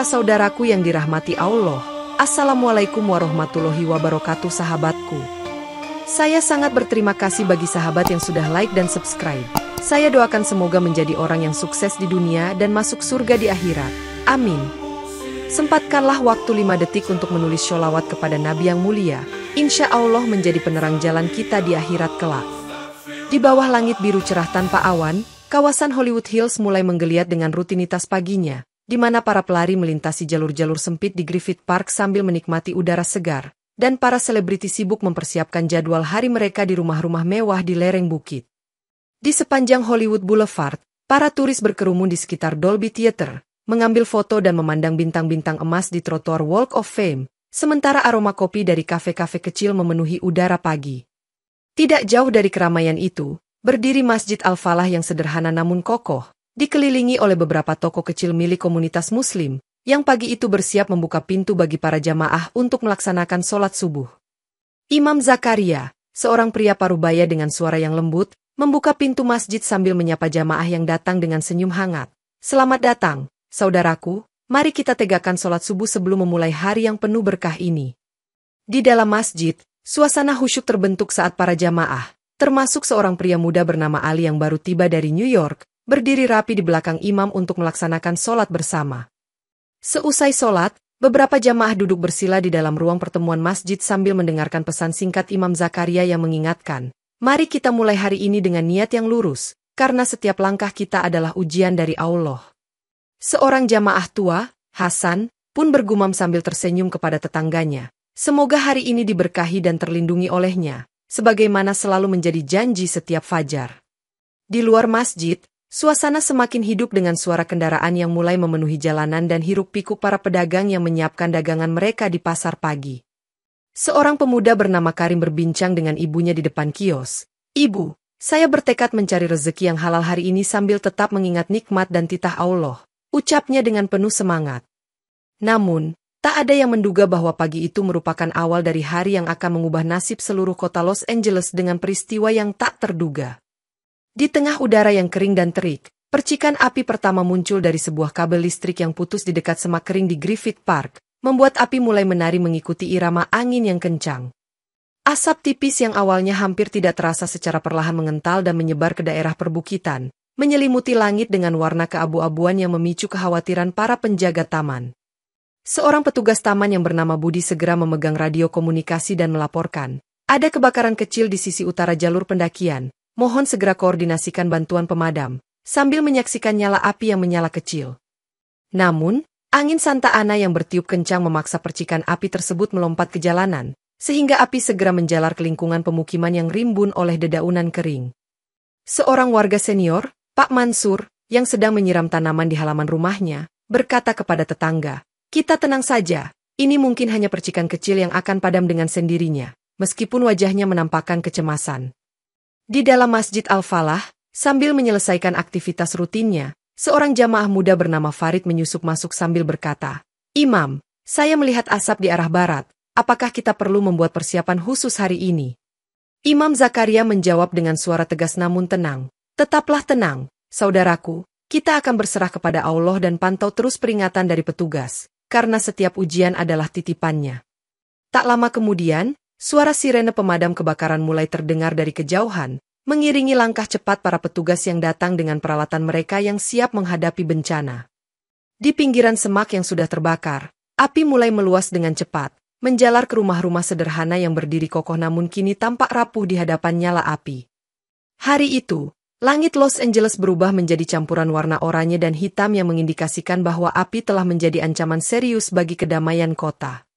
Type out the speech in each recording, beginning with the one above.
saudaraku yang dirahmati Allah, Assalamualaikum warahmatullahi wabarakatuh sahabatku. Saya sangat berterima kasih bagi sahabat yang sudah like dan subscribe. Saya doakan semoga menjadi orang yang sukses di dunia dan masuk surga di akhirat. Amin. Sempatkanlah waktu 5 detik untuk menulis sholawat kepada Nabi yang mulia. Insya Allah menjadi penerang jalan kita di akhirat kelak. Di bawah langit biru cerah tanpa awan, kawasan Hollywood Hills mulai menggeliat dengan rutinitas paginya, di mana para pelari melintasi jalur-jalur sempit di Griffith Park sambil menikmati udara segar, dan para selebriti sibuk mempersiapkan jadwal hari mereka di rumah-rumah mewah di lereng bukit. Di sepanjang Hollywood Boulevard, para turis berkerumun di sekitar Dolby Theater, mengambil foto dan memandang bintang-bintang emas di trotoar Walk of Fame, sementara aroma kopi dari kafe-kafe kecil memenuhi udara pagi. Tidak jauh dari keramaian itu, berdiri Masjid Al-Falah yang sederhana namun kokoh, dikelilingi oleh beberapa toko kecil milik komunitas Muslim, yang pagi itu bersiap membuka pintu bagi para jamaah untuk melaksanakan sholat subuh. Imam Zakaria, seorang pria parubaya dengan suara yang lembut, membuka pintu masjid sambil menyapa jamaah yang datang dengan senyum hangat. Selamat datang, saudaraku, mari kita tegakkan sholat subuh sebelum memulai hari yang penuh berkah ini. Di dalam masjid, suasana khusyuk terbentuk saat para jamaah, termasuk seorang pria muda bernama Ali yang baru tiba dari New York, berdiri rapi di belakang imam untuk melaksanakan sholat bersama. Seusai sholat, beberapa jamaah duduk bersila di dalam ruang pertemuan masjid sambil mendengarkan pesan singkat Imam Zakaria yang mengingatkan, mari kita mulai hari ini dengan niat yang lurus, karena setiap langkah kita adalah ujian dari Allah. Seorang jamaah tua, Hasan, pun bergumam sambil tersenyum kepada tetangganya, semoga hari ini diberkahi dan terlindungi olehnya, sebagaimana selalu menjadi janji setiap fajar. Di luar masjid, suasana semakin hidup dengan suara kendaraan yang mulai memenuhi jalanan dan hiruk-pikuk para pedagang yang menyiapkan dagangan mereka di pasar pagi. Seorang pemuda bernama Karim berbincang dengan ibunya di depan kios. Ibu, saya bertekad mencari rezeki yang halal hari ini sambil tetap mengingat nikmat dan titah Allah, ucapnya dengan penuh semangat. Namun, tak ada yang menduga bahwa pagi itu merupakan awal dari hari yang akan mengubah nasib seluruh kota Los Angeles dengan peristiwa yang tak terduga. Di tengah udara yang kering dan terik, percikan api pertama muncul dari sebuah kabel listrik yang putus di dekat semak kering di Griffith Park, membuat api mulai menari mengikuti irama angin yang kencang. Asap tipis yang awalnya hampir tidak terasa secara perlahan mengental dan menyebar ke daerah perbukitan, menyelimuti langit dengan warna keabu-abuan yang memicu kekhawatiran para penjaga taman. Seorang petugas taman yang bernama Budi segera memegang radio komunikasi dan melaporkan, ada kebakaran kecil di sisi utara jalur pendakian. Mohon segera koordinasikan bantuan pemadam, sambil menyaksikan nyala api yang menyala kecil. Namun, angin Santa Ana yang bertiup kencang memaksa percikan api tersebut melompat ke jalanan, sehingga api segera menjalar ke lingkungan pemukiman yang rimbun oleh dedaunan kering. Seorang warga senior, Pak Mansur, yang sedang menyiram tanaman di halaman rumahnya, berkata kepada tetangga, kita tenang saja, ini mungkin hanya percikan kecil yang akan padam dengan sendirinya, meskipun wajahnya menampakkan kecemasan. Di dalam Masjid Al-Falah, sambil menyelesaikan aktivitas rutinnya, seorang jamaah muda bernama Farid menyusup masuk sambil berkata, Imam, saya melihat asap di arah barat, apakah kita perlu membuat persiapan khusus hari ini? Imam Zakaria menjawab dengan suara tegas namun tenang, tetaplah tenang, saudaraku, kita akan berserah kepada Allah dan pantau terus peringatan dari petugas, karena setiap ujian adalah titipannya. Tak lama kemudian, suara sirene pemadam kebakaran mulai terdengar dari kejauhan, mengiringi langkah cepat para petugas yang datang dengan peralatan mereka yang siap menghadapi bencana. Di pinggiran semak yang sudah terbakar, api mulai meluas dengan cepat, menjalar ke rumah-rumah sederhana yang berdiri kokoh namun kini tampak rapuh di hadapan nyala api. Hari itu, langit Los Angeles berubah menjadi campuran warna oranye dan hitam yang mengindikasikan bahwa api telah menjadi ancaman serius bagi kedamaian kota.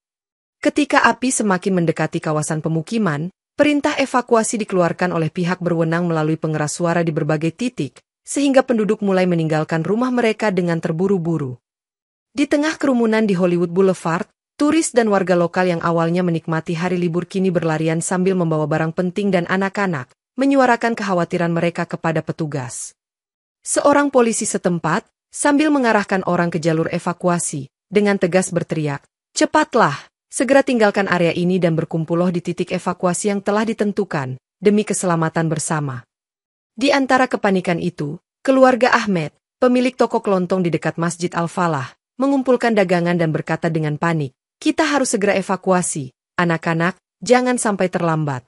Ketika api semakin mendekati kawasan pemukiman, perintah evakuasi dikeluarkan oleh pihak berwenang melalui pengeras suara di berbagai titik, sehingga penduduk mulai meninggalkan rumah mereka dengan terburu-buru. Di tengah kerumunan di Hollywood Boulevard, turis dan warga lokal yang awalnya menikmati hari libur kini berlarian sambil membawa barang penting dan anak-anak, menyuarakan kekhawatiran mereka kepada petugas. Seorang polisi setempat, sambil mengarahkan orang ke jalur evakuasi, dengan tegas berteriak, cepatlah! Segera tinggalkan area ini dan berkumpullah di titik evakuasi yang telah ditentukan, demi keselamatan bersama. Di antara kepanikan itu, keluarga Ahmed, pemilik toko kelontong di dekat Masjid Al-Falah, mengumpulkan dagangan dan berkata dengan panik, "Kita harus segera evakuasi, anak-anak, jangan sampai terlambat."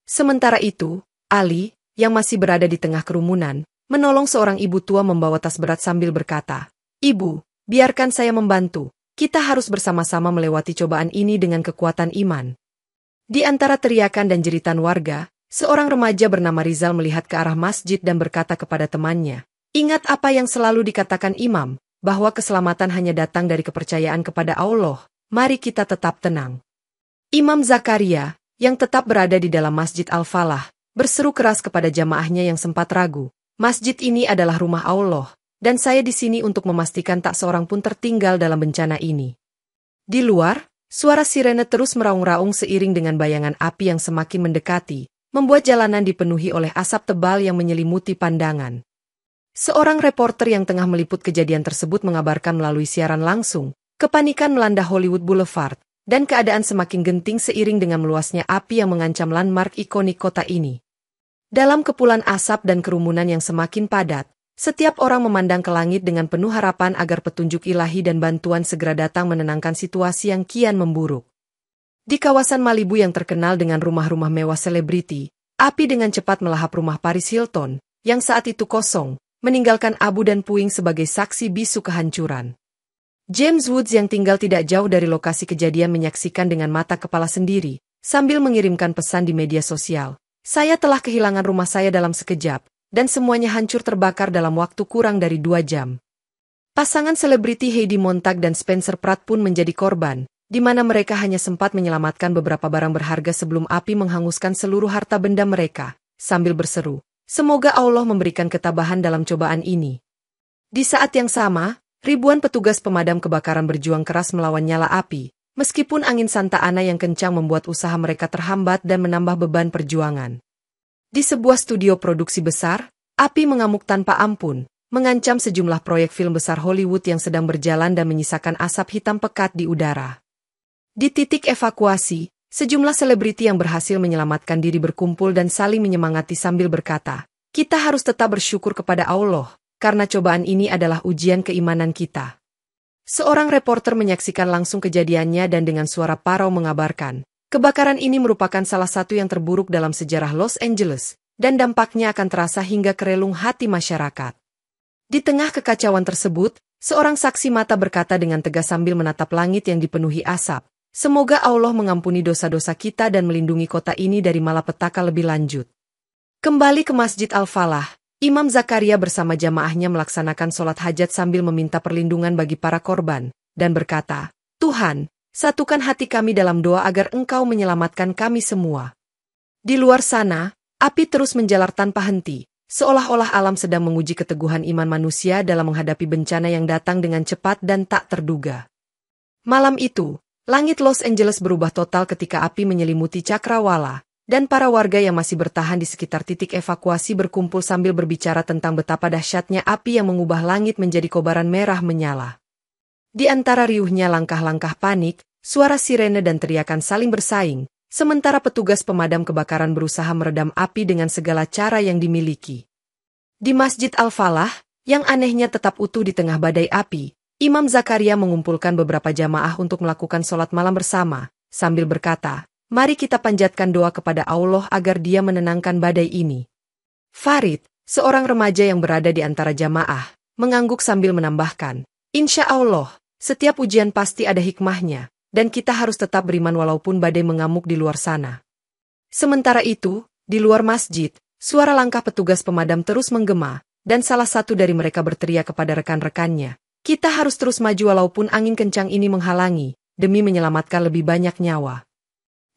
Sementara itu, Ali, yang masih berada di tengah kerumunan, menolong seorang ibu tua membawa tas berat sambil berkata, "Ibu, biarkan saya membantu. Kita harus bersama-sama melewati cobaan ini dengan kekuatan iman." Di antara teriakan dan jeritan warga, seorang remaja bernama Rizal melihat ke arah masjid dan berkata kepada temannya, "Ingat apa yang selalu dikatakan imam, bahwa keselamatan hanya datang dari kepercayaan kepada Allah. Mari kita tetap tenang." Imam Zakaria, yang tetap berada di dalam Masjid Al-Falah, berseru keras kepada jamaahnya yang sempat ragu, "Masjid ini adalah rumah Allah, dan saya di sini untuk memastikan tak seorang pun tertinggal dalam bencana ini." Di luar, suara sirene terus meraung-raung seiring dengan bayangan api yang semakin mendekati, membuat jalanan dipenuhi oleh asap tebal yang menyelimuti pandangan. Seorang reporter yang tengah meliput kejadian tersebut mengabarkan melalui siaran langsung, kepanikan melanda Hollywood Boulevard, dan keadaan semakin genting seiring dengan meluasnya api yang mengancam landmark ikonik kota ini. Dalam kepulan asap dan kerumunan yang semakin padat, setiap orang memandang ke langit dengan penuh harapan agar petunjuk ilahi dan bantuan segera datang menenangkan situasi yang kian memburuk. Di kawasan Malibu yang terkenal dengan rumah-rumah mewah selebriti, api dengan cepat melahap rumah Paris Hilton, yang saat itu kosong, meninggalkan abu dan puing sebagai saksi bisu kehancuran. James Woods yang tinggal tidak jauh dari lokasi kejadian menyaksikan dengan mata kepala sendiri, sambil mengirimkan pesan di media sosial, "Saya telah kehilangan rumah saya dalam sekejap, dan semuanya hancur terbakar dalam waktu kurang dari 2 jam. Pasangan selebriti Heidi Montag dan Spencer Pratt pun menjadi korban, di mana mereka hanya sempat menyelamatkan beberapa barang berharga sebelum api menghanguskan seluruh harta benda mereka, sambil berseru, "Semoga Allah memberikan ketabahan dalam cobaan ini." Di saat yang sama, ribuan petugas pemadam kebakaran berjuang keras melawan nyala api, meskipun angin Santa Ana yang kencang membuat usaha mereka terhambat dan menambah beban perjuangan. Di sebuah studio produksi besar, api mengamuk tanpa ampun, mengancam sejumlah proyek film besar Hollywood yang sedang berjalan dan menyisakan asap hitam pekat di udara. Di titik evakuasi, sejumlah selebriti yang berhasil menyelamatkan diri berkumpul dan saling menyemangati sambil berkata, "Kita harus tetap bersyukur kepada Allah, karena cobaan ini adalah ujian keimanan kita." Seorang reporter menyaksikan langsung kejadiannya dan dengan suara parau mengabarkan, "Kebakaran ini merupakan salah satu yang terburuk dalam sejarah Los Angeles, dan dampaknya akan terasa hingga ke relung hati masyarakat." Di tengah kekacauan tersebut, seorang saksi mata berkata dengan tegas sambil menatap langit yang dipenuhi asap, "Semoga Allah mengampuni dosa-dosa kita dan melindungi kota ini dari malapetaka lebih lanjut." Kembali ke Masjid Al-Falah, Imam Zakaria bersama jamaahnya melaksanakan sholat hajat sambil meminta perlindungan bagi para korban, dan berkata, "Tuhan, satukan hati kami dalam doa agar Engkau menyelamatkan kami semua." Di luar sana, api terus menjalar tanpa henti, seolah-olah alam sedang menguji keteguhan iman manusia dalam menghadapi bencana yang datang dengan cepat dan tak terduga. Malam itu, langit Los Angeles berubah total ketika api menyelimuti cakrawala, dan para warga yang masih bertahan di sekitar titik evakuasi berkumpul sambil berbicara tentang betapa dahsyatnya api yang mengubah langit menjadi kobaran merah menyala. Di antara riuhnya langkah-langkah panik, suara sirene dan teriakan saling bersaing, sementara petugas pemadam kebakaran berusaha meredam api dengan segala cara yang dimiliki. Di Masjid Al-Falah, yang anehnya tetap utuh di tengah badai api, Imam Zakaria mengumpulkan beberapa jamaah untuk melakukan sholat malam bersama, sambil berkata, "Mari kita panjatkan doa kepada Allah agar Dia menenangkan badai ini." Farid, seorang remaja yang berada di antara jamaah, mengangguk sambil menambahkan, "Insya Allah, setiap ujian pasti ada hikmahnya, dan kita harus tetap beriman walaupun badai mengamuk di luar sana." Sementara itu, di luar masjid, suara langkah petugas pemadam terus menggema, dan salah satu dari mereka berteriak kepada rekan-rekannya, "Kita harus terus maju walaupun angin kencang ini menghalangi, demi menyelamatkan lebih banyak nyawa."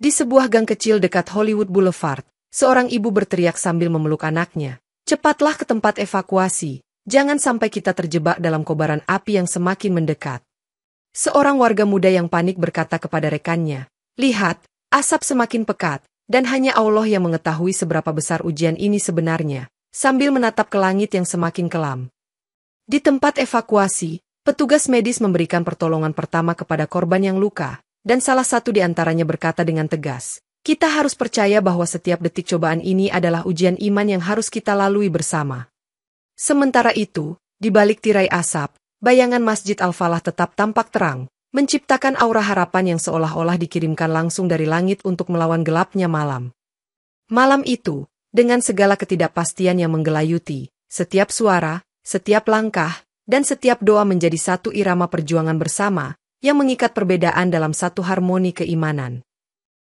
Di sebuah gang kecil dekat Hollywood Boulevard, seorang ibu berteriak sambil memeluk anaknya, "Cepatlah ke tempat evakuasi, jangan sampai kita terjebak dalam kobaran api yang semakin mendekat." Seorang warga muda yang panik berkata kepada rekannya, "Lihat, asap semakin pekat, dan hanya Allah yang mengetahui seberapa besar ujian ini sebenarnya," sambil menatap ke langit yang semakin kelam. Di tempat evakuasi, petugas medis memberikan pertolongan pertama kepada korban yang luka, dan salah satu di antaranya berkata dengan tegas, "Kita harus percaya bahwa setiap detik cobaan ini adalah ujian iman yang harus kita lalui bersama." Sementara itu, di balik tirai asap, bayangan Masjid Al-Falah tetap tampak terang, menciptakan aura harapan yang seolah-olah dikirimkan langsung dari langit untuk melawan gelapnya malam. Malam itu, dengan segala ketidakpastian yang menggelayuti, setiap suara, setiap langkah, dan setiap doa menjadi satu irama perjuangan bersama, yang mengikat perbedaan dalam satu harmoni keimanan.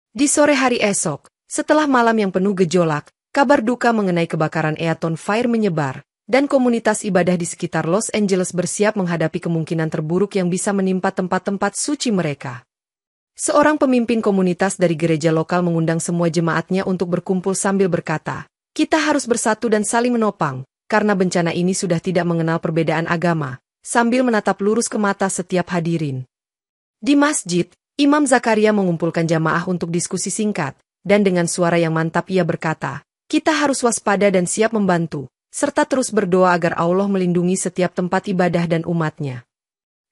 Di sore hari esok, setelah malam yang penuh gejolak, kabar duka mengenai kebakaran Eaton Fire menyebar, dan komunitas ibadah di sekitar Los Angeles bersiap menghadapi kemungkinan terburuk yang bisa menimpa tempat-tempat suci mereka. Seorang pemimpin komunitas dari gereja lokal mengundang semua jemaatnya untuk berkumpul sambil berkata, "Kita harus bersatu dan saling menopang, karena bencana ini sudah tidak mengenal perbedaan agama," sambil menatap lurus ke mata setiap hadirin. Di masjid, Imam Zakaria mengumpulkan jamaah untuk diskusi singkat, dan dengan suara yang mantap ia berkata, "Kita harus waspada dan siap membantu, serta terus berdoa agar Allah melindungi setiap tempat ibadah dan umatnya."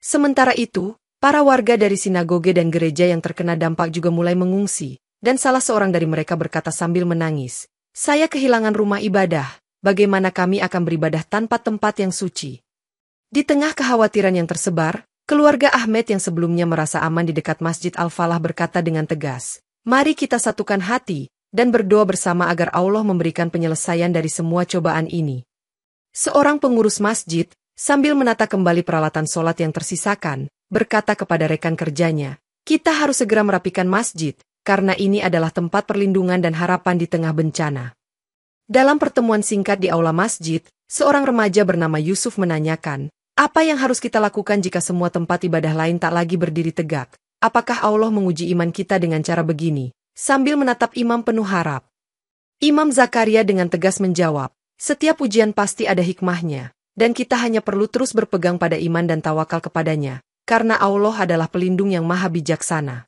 Sementara itu, para warga dari sinagoge dan gereja yang terkena dampak juga mulai mengungsi, dan salah seorang dari mereka berkata sambil menangis, "Saya kehilangan rumah ibadah, bagaimana kami akan beribadah tanpa tempat yang suci?" Di tengah kekhawatiran yang tersebar, keluarga Ahmed yang sebelumnya merasa aman di dekat Masjid Al-Falah berkata dengan tegas, "Mari kita satukan hati, dan berdoa bersama agar Allah memberikan penyelesaian dari semua cobaan ini." Seorang pengurus masjid, sambil menata kembali peralatan sholat yang tersisakan, berkata kepada rekan kerjanya, "Kita harus segera merapikan masjid, karena ini adalah tempat perlindungan dan harapan di tengah bencana." Dalam pertemuan singkat di aula masjid, seorang remaja bernama Yusuf menanyakan, "Apa yang harus kita lakukan jika semua tempat ibadah lain tak lagi berdiri tegak? Apakah Allah menguji iman kita dengan cara begini?" Sambil menatap imam penuh harap, Imam Zakaria dengan tegas menjawab, "Setiap ujian pasti ada hikmahnya, dan kita hanya perlu terus berpegang pada iman dan tawakal kepadanya, karena Allah adalah pelindung yang maha bijaksana."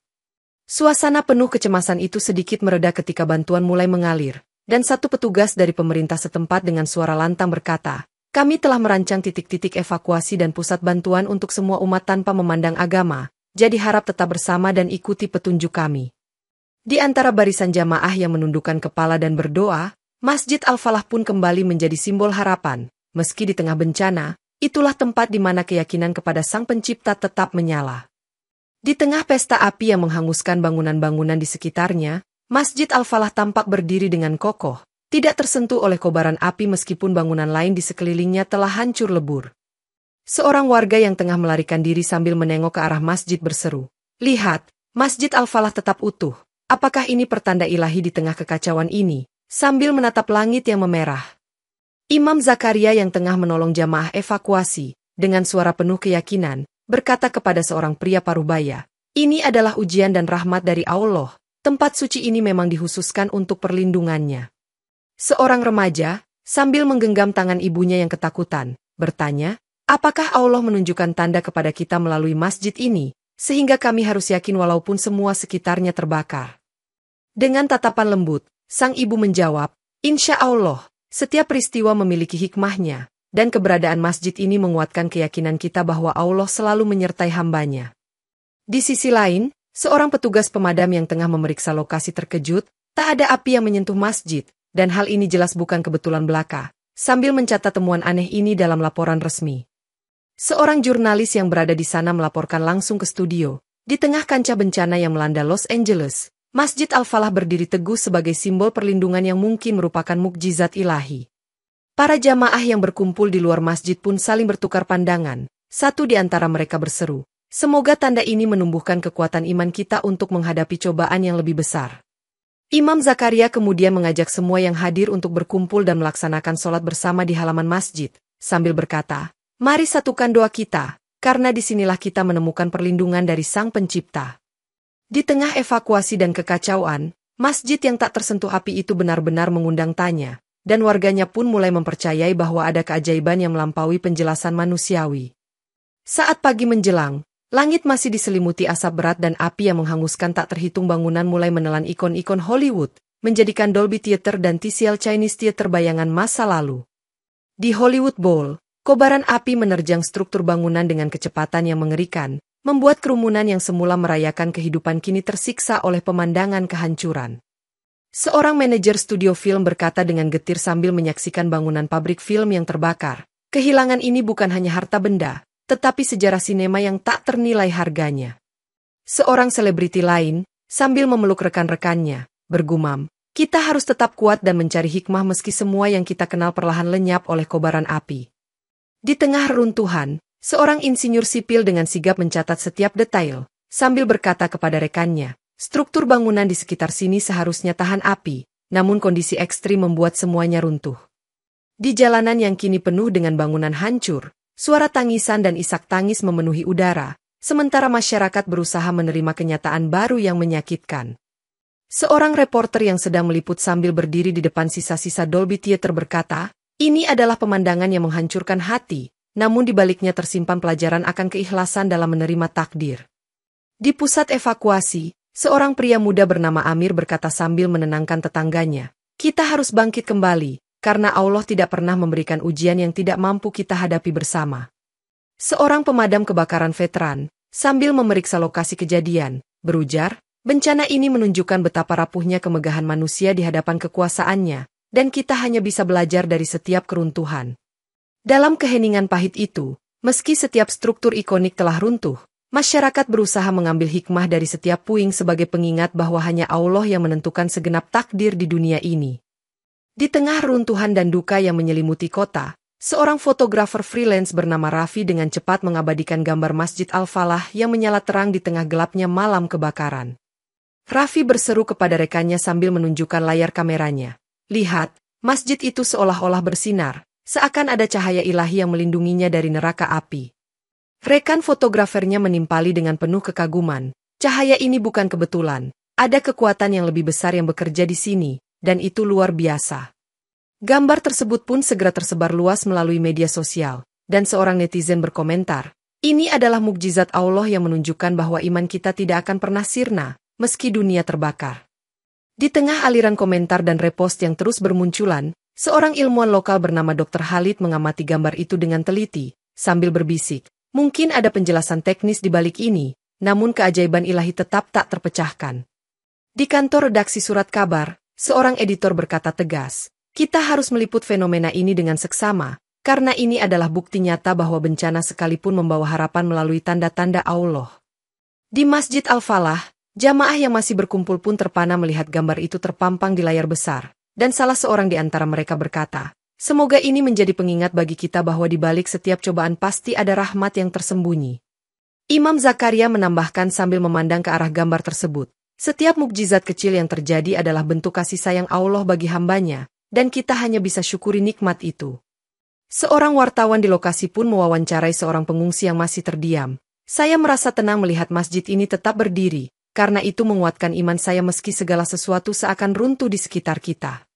Suasana penuh kecemasan itu sedikit mereda ketika bantuan mulai mengalir, dan satu petugas dari pemerintah setempat dengan suara lantang berkata, "Kami telah merancang titik-titik evakuasi dan pusat bantuan untuk semua umat tanpa memandang agama, jadi harap tetap bersama dan ikuti petunjuk kami." Di antara barisan jamaah yang menundukkan kepala dan berdoa, Masjid Al-Falah pun kembali menjadi simbol harapan. Meski di tengah bencana, itulah tempat di mana keyakinan kepada Sang Pencipta tetap menyala. Di tengah pesta api yang menghanguskan bangunan-bangunan di sekitarnya, Masjid Al-Falah tampak berdiri dengan kokoh, tidak tersentuh oleh kobaran api meskipun bangunan lain di sekelilingnya telah hancur lebur. Seorang warga yang tengah melarikan diri sambil menengok ke arah masjid berseru, "Lihat, Masjid Al-Falah tetap utuh. Apakah ini pertanda ilahi di tengah kekacauan ini?" Sambil menatap langit yang memerah, Imam Zakaria yang tengah menolong jamaah evakuasi, dengan suara penuh keyakinan, berkata kepada seorang pria parubaya, "Ini adalah ujian dan rahmat dari Allah. Tempat suci ini memang dikhususkan untuk perlindungannya." Seorang remaja, sambil menggenggam tangan ibunya yang ketakutan, bertanya, "Apakah Allah menunjukkan tanda kepada kita melalui masjid ini, sehingga kami harus yakin walaupun semua sekitarnya terbakar?" Dengan tatapan lembut, sang ibu menjawab, "Insya Allah, setiap peristiwa memiliki hikmahnya, dan keberadaan masjid ini menguatkan keyakinan kita bahwa Allah selalu menyertai hambanya." Di sisi lain, seorang petugas pemadam yang tengah memeriksa lokasi terkejut, tak ada api yang menyentuh masjid, dan hal ini jelas bukan kebetulan belaka, sambil mencatat temuan aneh ini dalam laporan resmi. Seorang jurnalis yang berada di sana melaporkan langsung ke studio, di tengah kancah bencana yang melanda Los Angeles, Masjid Al-Falah berdiri teguh sebagai simbol perlindungan yang mungkin merupakan mukjizat ilahi. Para jamaah yang berkumpul di luar masjid pun saling bertukar pandangan. Satu di antara mereka berseru, "Semoga tanda ini menumbuhkan kekuatan iman kita untuk menghadapi cobaan yang lebih besar." Imam Zakaria kemudian mengajak semua yang hadir untuk berkumpul dan melaksanakan sholat bersama di halaman masjid, sambil berkata, "Mari satukan doa kita, karena disinilah kita menemukan perlindungan dari Sang Pencipta." Di tengah evakuasi dan kekacauan, masjid yang tak tersentuh api itu benar-benar mengundang tanya, dan warganya pun mulai mempercayai bahwa ada keajaiban yang melampaui penjelasan manusiawi. Saat pagi menjelang, langit masih diselimuti asap berat dan api yang menghanguskan tak terhitung bangunan mulai menelan ikon-ikon Hollywood, menjadikan Dolby Theater dan TCL Chinese Theater bayangan masa lalu. Di Hollywood Bowl, kobaran api menerjang struktur bangunan dengan kecepatan yang mengerikan, membuat kerumunan yang semula merayakan kehidupan kini tersiksa oleh pemandangan kehancuran. Seorang manajer studio film berkata dengan getir sambil menyaksikan bangunan pabrik film yang terbakar, "Kehilangan ini bukan hanya harta benda, tetapi sejarah sinema yang tak ternilai harganya. Seorang selebriti lain, sambil memeluk rekan-rekannya, bergumam, kita harus tetap kuat dan mencari hikmah meski semua yang kita kenal perlahan lenyap oleh kobaran api. Di tengah reruntuhan, seorang insinyur sipil dengan sigap mencatat setiap detail, sambil berkata kepada rekannya, struktur bangunan di sekitar sini seharusnya tahan api, namun kondisi ekstrim membuat semuanya runtuh. Di jalanan yang kini penuh dengan bangunan hancur, suara tangisan dan isak tangis memenuhi udara, sementara masyarakat berusaha menerima kenyataan baru yang menyakitkan. Seorang reporter yang sedang meliput sambil berdiri di depan sisa-sisa Dolby Theater berkata, ini adalah pemandangan yang menghancurkan hati, namun di baliknya tersimpan pelajaran akan keikhlasan dalam menerima takdir. Di pusat evakuasi, seorang pria muda bernama Amir berkata sambil menenangkan tetangganya, kita harus bangkit kembali, karena Allah tidak pernah memberikan ujian yang tidak mampu kita hadapi bersama. Seorang pemadam kebakaran veteran, sambil memeriksa lokasi kejadian, berujar, bencana ini menunjukkan betapa rapuhnya kemegahan manusia di hadapan kekuasaannya, dan kita hanya bisa belajar dari setiap keruntuhan. Dalam keheningan pahit itu, meski setiap struktur ikonik telah runtuh, masyarakat berusaha mengambil hikmah dari setiap puing sebagai pengingat bahwa hanya Allah yang menentukan segenap takdir di dunia ini. Di tengah runtuhan dan duka yang menyelimuti kota, seorang fotografer freelance bernama Raffi dengan cepat mengabadikan gambar Masjid Al-Falah yang menyala terang di tengah gelapnya malam kebakaran. Raffi berseru kepada rekannya sambil menunjukkan layar kameranya. Lihat, masjid itu seolah-olah bersinar, seakan ada cahaya ilahi yang melindunginya dari neraka api. Rekan fotografernya menimpali dengan penuh kekaguman. Cahaya ini bukan kebetulan, ada kekuatan yang lebih besar yang bekerja di sini, dan itu luar biasa. Gambar tersebut pun segera tersebar luas melalui media sosial, dan seorang netizen berkomentar, ini adalah mukjizat Allah yang menunjukkan bahwa iman kita tidak akan pernah sirna, meski dunia terbakar. Di tengah aliran komentar dan repost yang terus bermunculan, seorang ilmuwan lokal bernama Dr. Khalid mengamati gambar itu dengan teliti, sambil berbisik, mungkin ada penjelasan teknis di balik ini, namun keajaiban ilahi tetap tak terpecahkan. Di kantor redaksi surat kabar, seorang editor berkata tegas, kita harus meliput fenomena ini dengan seksama, karena ini adalah bukti nyata bahwa bencana sekalipun membawa harapan melalui tanda-tanda Allah. Di Masjid Al-Falah, jamaah yang masih berkumpul pun terpana melihat gambar itu terpampang di layar besar, dan salah seorang di antara mereka berkata, semoga ini menjadi pengingat bagi kita bahwa di balik setiap cobaan pasti ada rahmat yang tersembunyi. Imam Zakaria menambahkan sambil memandang ke arah gambar tersebut, setiap mukjizat kecil yang terjadi adalah bentuk kasih sayang Allah bagi hambanya, dan kita hanya bisa syukuri nikmat itu. Seorang wartawan di lokasi pun mewawancarai seorang pengungsi yang masih terdiam. Saya merasa tenang melihat masjid ini tetap berdiri, karena itu menguatkan iman saya meski segala sesuatu seakan runtuh di sekitar kita.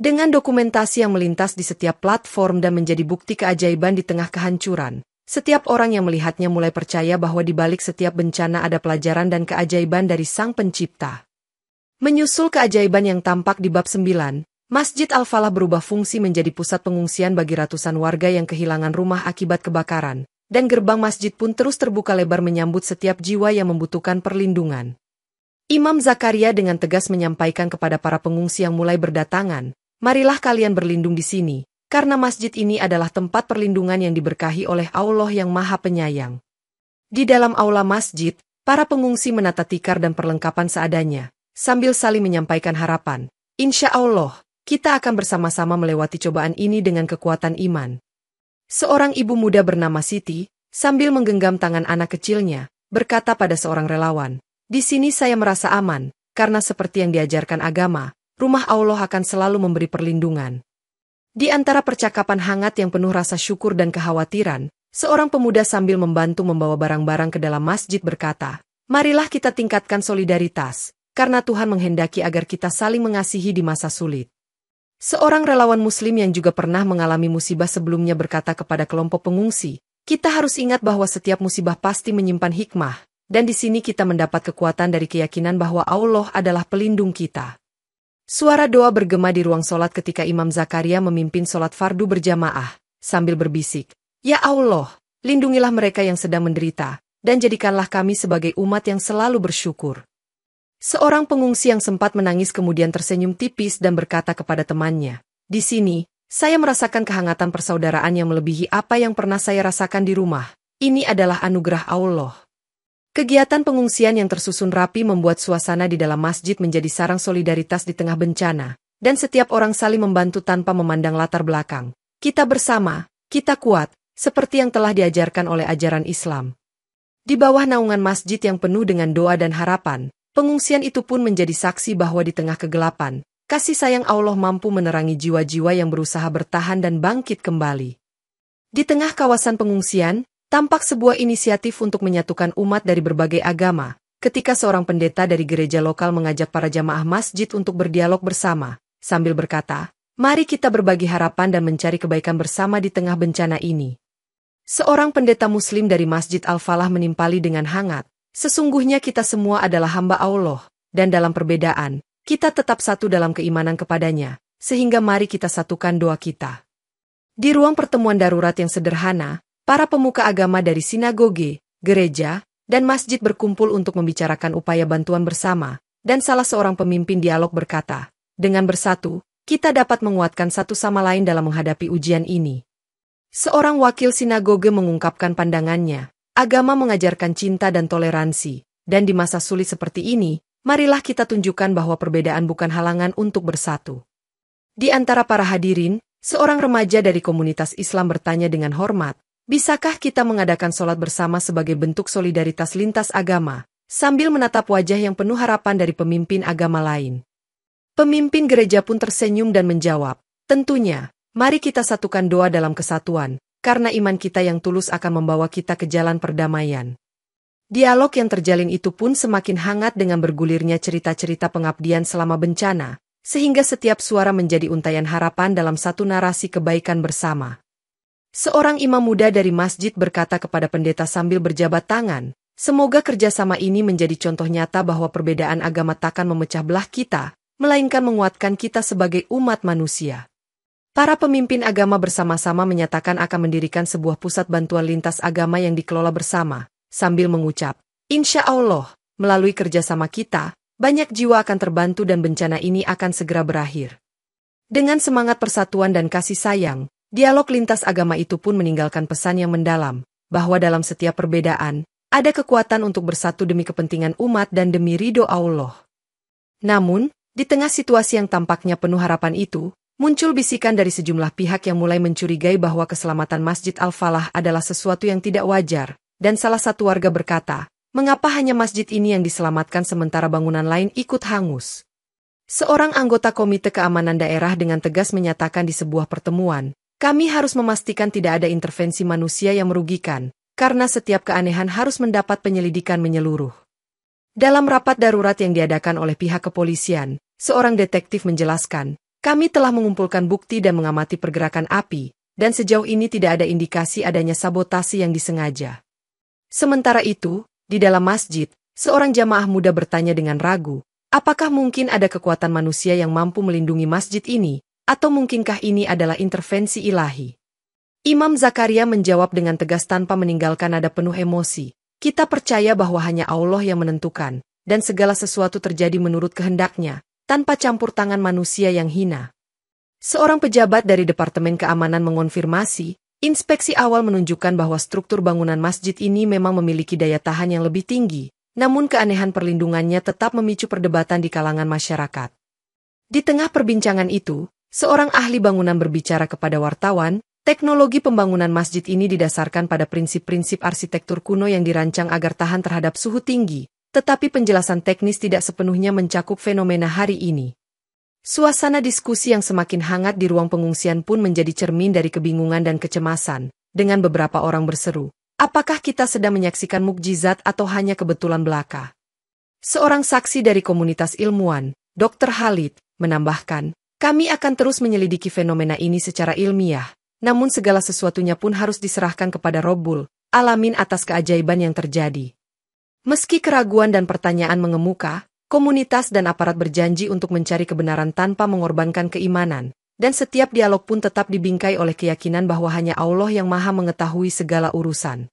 Dengan dokumentasi yang melintas di setiap platform dan menjadi bukti keajaiban di tengah kehancuran, setiap orang yang melihatnya mulai percaya bahwa di balik setiap bencana ada pelajaran dan keajaiban dari Sang Pencipta. Menyusul keajaiban yang tampak di bab 9, Masjid Al-Falah berubah fungsi menjadi pusat pengungsian bagi ratusan warga yang kehilangan rumah akibat kebakaran, dan gerbang masjid pun terus terbuka lebar menyambut setiap jiwa yang membutuhkan perlindungan. Imam Zakaria dengan tegas menyampaikan kepada para pengungsi yang mulai berdatangan, marilah kalian berlindung di sini, karena masjid ini adalah tempat perlindungan yang diberkahi oleh Allah yang Maha Penyayang. Di dalam aula masjid, para pengungsi menata tikar dan perlengkapan seadanya, sambil saling menyampaikan harapan, insya Allah, kita akan bersama-sama melewati cobaan ini dengan kekuatan iman. Seorang ibu muda bernama Siti, sambil menggenggam tangan anak kecilnya, berkata pada seorang relawan, di sini saya merasa aman, karena seperti yang diajarkan agama, rumah Allah akan selalu memberi perlindungan. Di antara percakapan hangat yang penuh rasa syukur dan kekhawatiran, seorang pemuda sambil membantu membawa barang-barang ke dalam masjid berkata, marilah kita tingkatkan solidaritas, karena Tuhan menghendaki agar kita saling mengasihi di masa sulit. Seorang relawan muslim yang juga pernah mengalami musibah sebelumnya berkata kepada kelompok pengungsi, kita harus ingat bahwa setiap musibah pasti menyimpan hikmah, dan di sini kita mendapat kekuatan dari keyakinan bahwa Allah adalah pelindung kita. Suara doa bergema di ruang solat ketika Imam Zakaria memimpin solat fardu berjamaah, sambil berbisik, ya Allah, lindungilah mereka yang sedang menderita, dan jadikanlah kami sebagai umat yang selalu bersyukur. Seorang pengungsi yang sempat menangis kemudian tersenyum tipis dan berkata kepada temannya, di sini, saya merasakan kehangatan persaudaraan yang melebihi apa yang pernah saya rasakan di rumah, ini adalah anugerah Allah. Kegiatan pengungsian yang tersusun rapi membuat suasana di dalam masjid menjadi sarang solidaritas di tengah bencana, dan setiap orang saling membantu tanpa memandang latar belakang. Kita bersama, kita kuat, seperti yang telah diajarkan oleh ajaran Islam. Di bawah naungan masjid yang penuh dengan doa dan harapan, pengungsian itu pun menjadi saksi bahwa di tengah kegelapan, kasih sayang Allah mampu menerangi jiwa-jiwa yang berusaha bertahan dan bangkit kembali. Di tengah kawasan pengungsian, tampak sebuah inisiatif untuk menyatukan umat dari berbagai agama, ketika seorang pendeta dari gereja lokal mengajak para jamaah masjid untuk berdialog bersama, sambil berkata, "Mari kita berbagi harapan dan mencari kebaikan bersama di tengah bencana ini." Seorang pendeta Muslim dari Masjid Al-Falah menimpali dengan hangat, "Sesungguhnya kita semua adalah hamba Allah, dan dalam perbedaan, kita tetap satu dalam keimanan kepadanya, sehingga mari kita satukan doa kita." Di ruang pertemuan darurat yang sederhana, para pemuka agama dari sinagoge, gereja, dan masjid berkumpul untuk membicarakan upaya bantuan bersama, dan salah seorang pemimpin dialog berkata, "Dengan bersatu, kita dapat menguatkan satu sama lain dalam menghadapi ujian ini." Seorang wakil sinagoge mengungkapkan pandangannya, "Agama mengajarkan cinta dan toleransi, dan di masa sulit seperti ini, marilah kita tunjukkan bahwa perbedaan bukan halangan untuk bersatu." Di antara para hadirin, seorang remaja dari komunitas Islam bertanya dengan hormat, "Bisakah kita mengadakan sholat bersama sebagai bentuk solidaritas lintas agama?" Sambil menatap wajah yang penuh harapan dari pemimpin agama lain. Pemimpin gereja pun tersenyum dan menjawab, "Tentunya. Mari kita satukan doa dalam kesatuan, karena iman kita yang tulus akan membawa kita ke jalan perdamaian." Dialog yang terjalin itu pun semakin hangat dengan bergulirnya cerita-cerita pengabdian selama bencana, sehingga setiap suara menjadi untayan harapan dalam satu narasi kebaikan bersama. Seorang imam muda dari masjid berkata kepada pendeta sambil berjabat tangan, "Semoga kerjasama ini menjadi contoh nyata bahwa perbedaan agama takkan memecah belah kita, melainkan menguatkan kita sebagai umat manusia." Para pemimpin agama bersama-sama menyatakan akan mendirikan sebuah pusat bantuan lintas agama yang dikelola bersama, sambil mengucap, "Insya Allah, melalui kerjasama kita, banyak jiwa akan terbantu dan bencana ini akan segera berakhir." Dengan semangat persatuan dan kasih sayang, dialog lintas agama itu pun meninggalkan pesan yang mendalam, bahwa dalam setiap perbedaan, ada kekuatan untuk bersatu demi kepentingan umat dan demi ridho Allah. Namun, di tengah situasi yang tampaknya penuh harapan itu, muncul bisikan dari sejumlah pihak yang mulai mencurigai bahwa keselamatan Masjid Al-Falah adalah sesuatu yang tidak wajar, dan salah satu warga berkata, "Mengapa hanya masjid ini yang diselamatkan sementara bangunan lain ikut hangus?" Seorang anggota Komite Keamanan Daerah dengan tegas menyatakan di sebuah pertemuan, "Kami harus memastikan tidak ada intervensi manusia yang merugikan, karena setiap keanehan harus mendapat penyelidikan menyeluruh." Dalam rapat darurat yang diadakan oleh pihak kepolisian, seorang detektif menjelaskan, "Kami telah mengumpulkan bukti dan mengamati pergerakan api, dan sejauh ini tidak ada indikasi adanya sabotase yang disengaja." Sementara itu, di dalam masjid, seorang jamaah muda bertanya dengan ragu, apakah mungkin ada kekuatan manusia yang mampu melindungi masjid ini, atau mungkinkah ini adalah intervensi ilahi? Imam Zakaria menjawab dengan tegas tanpa meninggalkan nada penuh emosi, "Kita percaya bahwa hanya Allah yang menentukan, dan segala sesuatu terjadi menurut kehendaknya, tanpa campur tangan manusia yang hina." Seorang pejabat dari Departemen Keamanan mengonfirmasi, inspeksi awal menunjukkan bahwa struktur bangunan masjid ini memang memiliki daya tahan yang lebih tinggi, namun keanehan perlindungannya tetap memicu perdebatan di kalangan masyarakat. Di tengah perbincangan itu, seorang ahli bangunan berbicara kepada wartawan, "Teknologi pembangunan masjid ini didasarkan pada prinsip-prinsip arsitektur kuno yang dirancang agar tahan terhadap suhu tinggi, tetapi penjelasan teknis tidak sepenuhnya mencakup fenomena hari ini." Suasana diskusi yang semakin hangat di ruang pengungsian pun menjadi cermin dari kebingungan dan kecemasan, dengan beberapa orang berseru, "Apakah kita sedang menyaksikan mukjizat atau hanya kebetulan belaka?" Seorang saksi dari komunitas ilmuwan, Dr. Khalid, menambahkan, "Kami akan terus menyelidiki fenomena ini secara ilmiah, namun segala sesuatunya pun harus diserahkan kepada Rabbul Alamin atas keajaiban yang terjadi." Meski keraguan dan pertanyaan mengemuka, komunitas dan aparat berjanji untuk mencari kebenaran tanpa mengorbankan keimanan, dan setiap dialog pun tetap dibingkai oleh keyakinan bahwa hanya Allah yang Maha mengetahui segala urusan.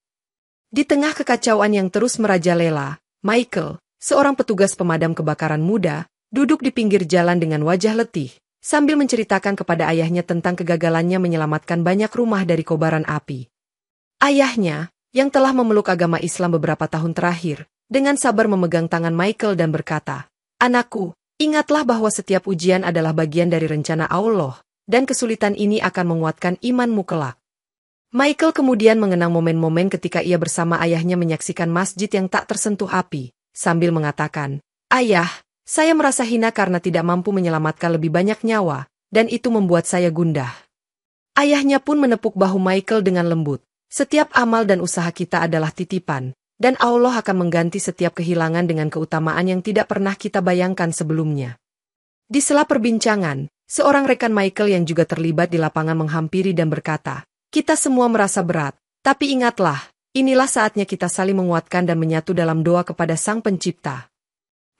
Di tengah kekacauan yang terus merajalela, Michael, seorang petugas pemadam kebakaran muda, duduk di pinggir jalan dengan wajah letih, sambil menceritakan kepada ayahnya tentang kegagalannya menyelamatkan banyak rumah dari kobaran api. Ayahnya, yang telah memeluk agama Islam beberapa tahun terakhir, dengan sabar memegang tangan Michael dan berkata, "Anakku, ingatlah bahwa setiap ujian adalah bagian dari rencana Allah, dan kesulitan ini akan menguatkan imanmu kelak." Michael kemudian mengenang momen-momen ketika ia bersama ayahnya menyaksikan masjid yang tak tersentuh api, sambil mengatakan, "Ayah, saya merasa hina karena tidak mampu menyelamatkan lebih banyak nyawa, dan itu membuat saya gundah." Ayahnya pun menepuk bahu Michael dengan lembut. "Setiap amal dan usaha kita adalah titipan, dan Allah akan mengganti setiap kehilangan dengan keutamaan yang tidak pernah kita bayangkan sebelumnya." Di sela perbincangan, seorang rekan Michael yang juga terlibat di lapangan menghampiri dan berkata, "Kita semua merasa berat, tapi ingatlah, inilah saatnya kita saling menguatkan dan menyatu dalam doa kepada Sang Pencipta."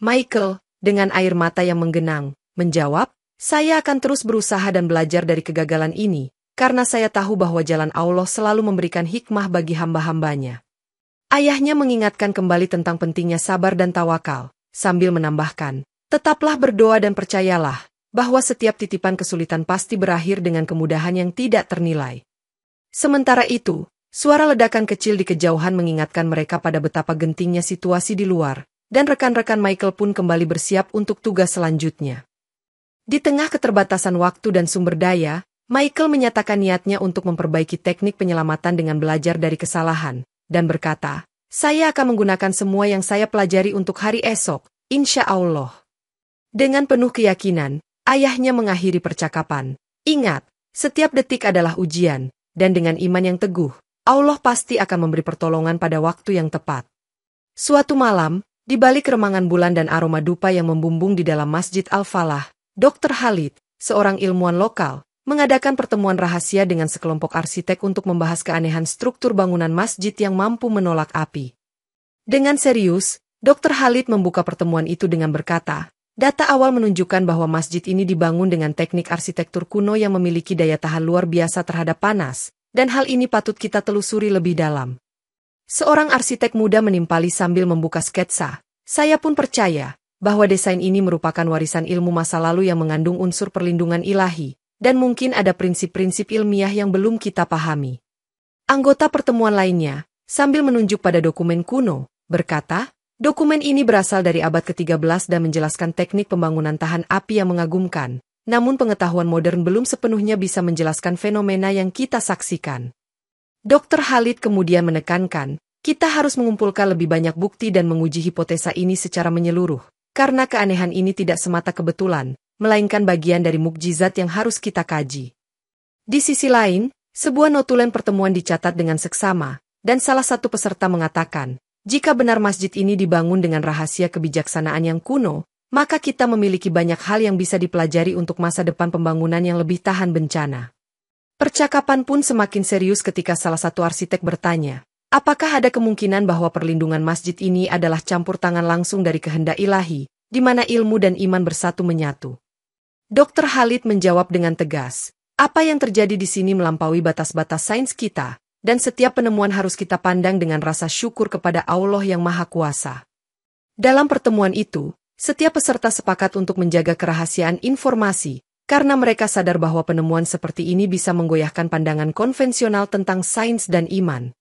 Michael, dengan air mata yang menggenang, menjawab, "Saya akan terus berusaha dan belajar dari kegagalan ini, karena saya tahu bahwa jalan Allah selalu memberikan hikmah bagi hamba-hambanya." Ayahnya mengingatkan kembali tentang pentingnya sabar dan tawakal, sambil menambahkan, "Tetaplah berdoa dan percayalah, bahwa setiap titipan kesulitan pasti berakhir dengan kemudahan yang tidak ternilai." Sementara itu, suara ledakan kecil di kejauhan mengingatkan mereka pada betapa gentingnya situasi di luar, dan rekan-rekan Michael pun kembali bersiap untuk tugas selanjutnya. Di tengah keterbatasan waktu dan sumber daya, Michael menyatakan niatnya untuk memperbaiki teknik penyelamatan dengan belajar dari kesalahan, dan berkata, "Saya akan menggunakan semua yang saya pelajari untuk hari esok, insya Allah." Dengan penuh keyakinan, ayahnya mengakhiri percakapan, "Ingat, setiap detik adalah ujian, dan dengan iman yang teguh, Allah pasti akan memberi pertolongan pada waktu yang tepat." Suatu malam, di balik remangan bulan dan aroma dupa yang membumbung di dalam Masjid Al-Falah, Dr. Khalid, seorang ilmuwan lokal, mengadakan pertemuan rahasia dengan sekelompok arsitek untuk membahas keanehan struktur bangunan masjid yang mampu menolak api. Dengan serius, Dr. Khalid membuka pertemuan itu dengan berkata, "Data awal menunjukkan bahwa masjid ini dibangun dengan teknik arsitektur kuno yang memiliki daya tahan luar biasa terhadap panas, dan hal ini patut kita telusuri lebih dalam." Seorang arsitek muda menimpali sambil membuka sketsa, "Saya pun percaya bahwa desain ini merupakan warisan ilmu masa lalu yang mengandung unsur perlindungan ilahi, dan mungkin ada prinsip-prinsip ilmiah yang belum kita pahami." Anggota pertemuan lainnya, sambil menunjuk pada dokumen kuno, berkata, "Dokumen ini berasal dari abad ke-13 dan menjelaskan teknik pembangunan tahan api yang mengagumkan, namun pengetahuan modern belum sepenuhnya bisa menjelaskan fenomena yang kita saksikan." Dr. Khalid kemudian menekankan, "Kita harus mengumpulkan lebih banyak bukti dan menguji hipotesa ini secara menyeluruh, karena keanehan ini tidak semata kebetulan, melainkan bagian dari mukjizat yang harus kita kaji." Di sisi lain, sebuah notulen pertemuan dicatat dengan seksama, dan salah satu peserta mengatakan, "Jika benar masjid ini dibangun dengan rahasia kebijaksanaan yang kuno, maka kita memiliki banyak hal yang bisa dipelajari untuk masa depan pembangunan yang lebih tahan bencana." Percakapan pun semakin serius ketika salah satu arsitek bertanya, "Apakah ada kemungkinan bahwa perlindungan masjid ini adalah campur tangan langsung dari kehendak ilahi, di mana ilmu dan iman bersatu menyatu?" Dr. Khalid menjawab dengan tegas, "Apa yang terjadi di sini melampaui batas-batas sains kita, dan setiap penemuan harus kita pandang dengan rasa syukur kepada Allah yang Maha Kuasa." Dalam pertemuan itu, setiap peserta sepakat untuk menjaga kerahasiaan informasi, karena mereka sadar bahwa penemuan seperti ini bisa menggoyahkan pandangan konvensional tentang sains dan iman.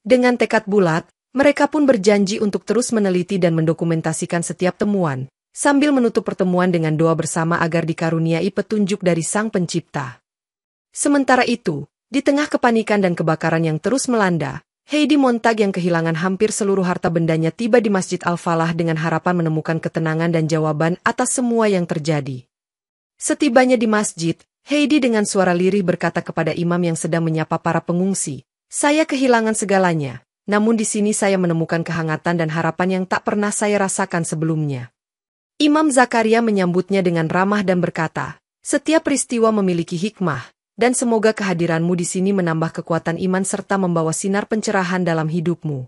Dengan tekad bulat, mereka pun berjanji untuk terus meneliti dan mendokumentasikan setiap temuan, sambil menutup pertemuan dengan doa bersama agar dikaruniai petunjuk dari Sang Pencipta. Sementara itu, di tengah kepanikan dan kebakaran yang terus melanda, Heidi Montag yang kehilangan hampir seluruh harta bendanya tiba di Masjid Al-Falah dengan harapan menemukan ketenangan dan jawaban atas semua yang terjadi. Setibanya di masjid, Heidi dengan suara lirih berkata kepada imam yang sedang menyapa para pengungsi, "Saya kehilangan segalanya, namun di sini saya menemukan kehangatan dan harapan yang tak pernah saya rasakan sebelumnya." Imam Zakaria menyambutnya dengan ramah dan berkata, "Setiap peristiwa memiliki hikmah, dan semoga kehadiranmu di sini menambah kekuatan iman serta membawa sinar pencerahan dalam hidupmu."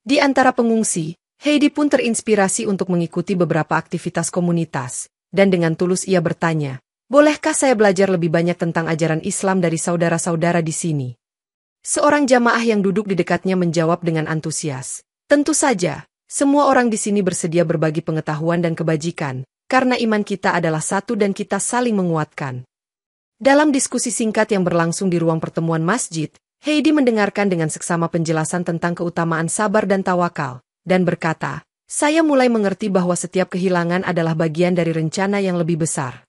Di antara pengungsi, Heidi pun terinspirasi untuk mengikuti beberapa aktivitas komunitas. Dan dengan tulus ia bertanya, "Bolehkah saya belajar lebih banyak tentang ajaran Islam dari saudara-saudara di sini?" Seorang jamaah yang duduk di dekatnya menjawab dengan antusias, "Tentu saja, semua orang di sini bersedia berbagi pengetahuan dan kebajikan, karena iman kita adalah satu dan kita saling menguatkan." Dalam diskusi singkat yang berlangsung di ruang pertemuan masjid, Heidi mendengarkan dengan seksama penjelasan tentang keutamaan sabar dan tawakal, dan berkata, "Saya mulai mengerti bahwa setiap kehilangan adalah bagian dari rencana yang lebih besar."